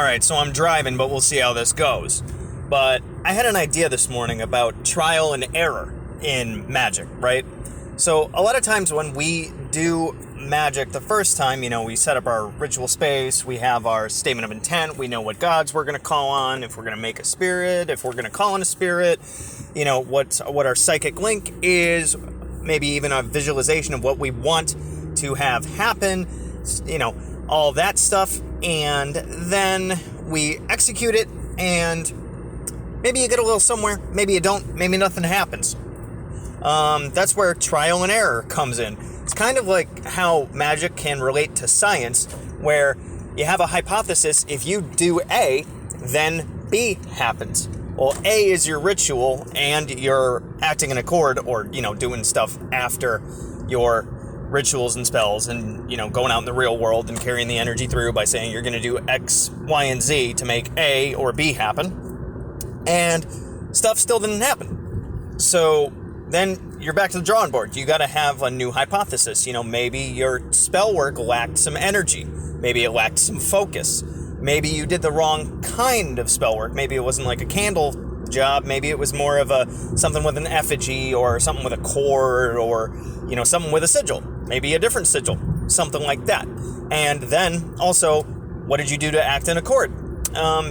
Alright, so I'm driving, but we'll see how this goes. But I had an idea this morning about trial and error in Magick, right? So a lot of times when we do Magick the first time, we set up our ritual space, we have our statement of intent, we know what gods we're going to call on, if we're going to make a spirit, if we're going to call on a spirit, what our psychic link is, maybe even a visualization of what we want to have happen, all that stuff, and then we execute it, and maybe you get a little somewhere, maybe you don't, maybe nothing happens. That's where trial and error comes in. It's kind of like how magic can relate to science, where you have a hypothesis. If you do A, then B happens. Well, A is your ritual, and you're acting in accord, or, doing stuff after your rituals and spells, and, going out in the real world and carrying the energy through by saying you're going to do X, Y, and Z to make A or B happen. And stuff still didn't happen. So then you're back to the drawing board. You got to have a new hypothesis. Maybe your spell work lacked some energy. Maybe it lacked some focus. Maybe you did the wrong kind of spell work. Maybe it wasn't like a candle job. Maybe it was more of something with an effigy, or something with a cord, or, something with a sigil. Maybe a different sigil. Something like that. And then also, what did you do to act in accord?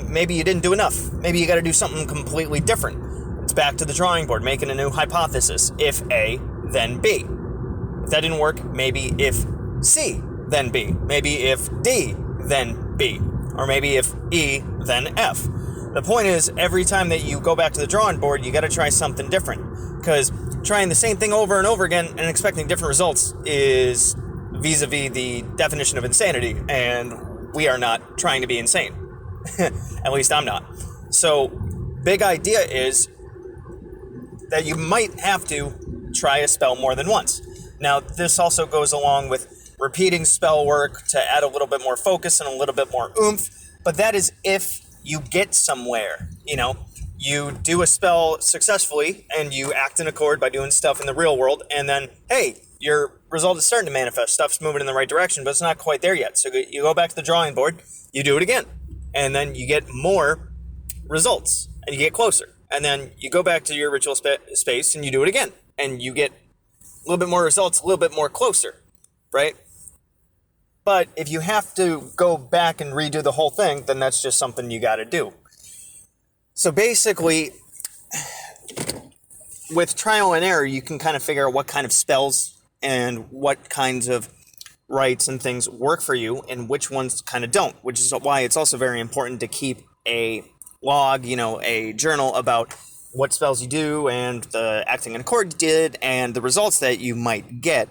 Maybe you didn't do enough. Maybe you got to do something completely different. It's back to the drawing board, making a new hypothesis. If A, then B. If that didn't work, maybe if C, then B. Maybe if D, then B. Or maybe if E, then F. The point is, every time that you go back to the drawing board, you got to try something different. Because trying the same thing over and over again and expecting different results is vis-a-vis the definition of insanity. And we are not trying to be insane. At least I'm not. So, big idea is that you might have to try a spell more than once. Now, this also goes along with repeating spell work to add a little bit more focus and a little bit more oomph, but that is if you get somewhere. You do a spell successfully and you act in accord by doing stuff in the real world, and then, hey, your result is starting to manifest. Stuff's moving in the right direction, but it's not quite there yet. So you go back to the drawing board, you do it again, and then you get more results, and you get closer. And then you go back to your ritual space and you do it again, and you get a little bit more results, a little bit more closer, right? But if you have to go back and redo the whole thing, then that's just something you got to do. So basically, with trial and error, you can kind of figure out what kind of spells and what kinds of rites and things work for you and which ones kind of don't, which is why it's also very important to keep a log, a journal about what spells you do and the acting in accord you did and the results that you might get.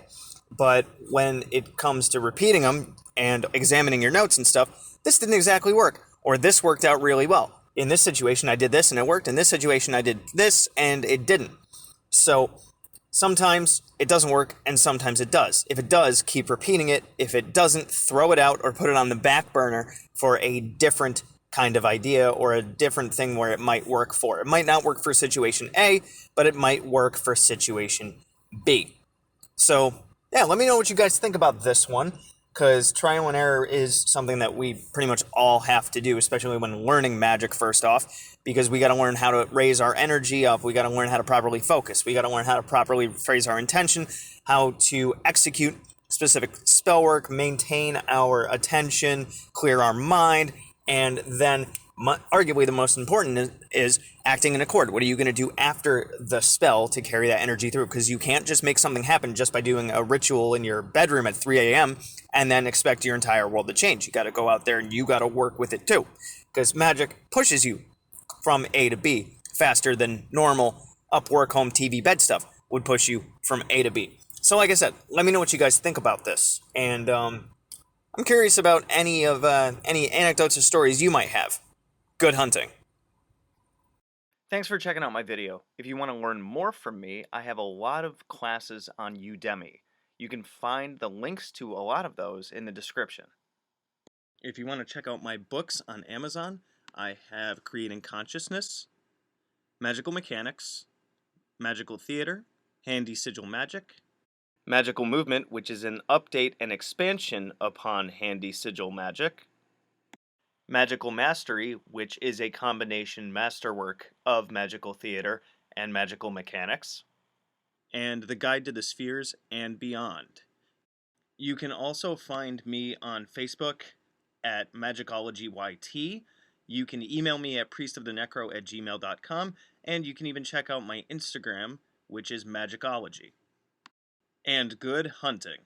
But when it comes to repeating them and examining your notes and stuff, this didn't exactly work, or this worked out really well. In this situation, I did this and it worked. In this situation, I did this and it didn't. So sometimes it doesn't work and sometimes it does. If it does, keep repeating it. If it doesn't, throw it out or put it on the back burner for a different kind of idea or a different thing where it might work for. It might not work for situation A, but it might work for situation B. So, yeah, let me know what you guys think about this one, because trial and error is something that we pretty much all have to do, especially when learning magic first off, because we got to learn how to raise our energy up, we got to learn how to properly focus, we got to learn how to properly phrase our intention, how to execute specific spell work, maintain our attention, clear our mind, and then arguably the most important is acting in accord. What are you going to do after the spell to carry that energy through? Because you can't just make something happen just by doing a ritual in your bedroom at 3 a.m. and then expect your entire world to change. You got to go out there and you got to work with it too. Because magic pushes you from A to B faster than normal up, work, home, TV, bed stuff would push you from A to B. So like I said, let me know what you guys think about this. And I'm curious about any anecdotes or stories you might have. Good hunting. Thanks for checking out my video. If you want to learn more from me, I have a lot of classes on Udemy. You can find the links to a lot of those in the description. If you want to check out my books on Amazon, I have Creating Consciousness, Magical Mechanics, Magical Theater, Handy Sigil Magic, Magical Movement, which is an update and expansion upon Handy Sigil Magic, Magical Mastery, which is a combination masterwork of magical theater and magical mechanics, and The Guide to the Spheres and Beyond. You can also find me on Facebook at Magickology YT. You can email me at priestofthenecro@gmail.com, and you can even check out my Instagram, which is Magickology. And good hunting.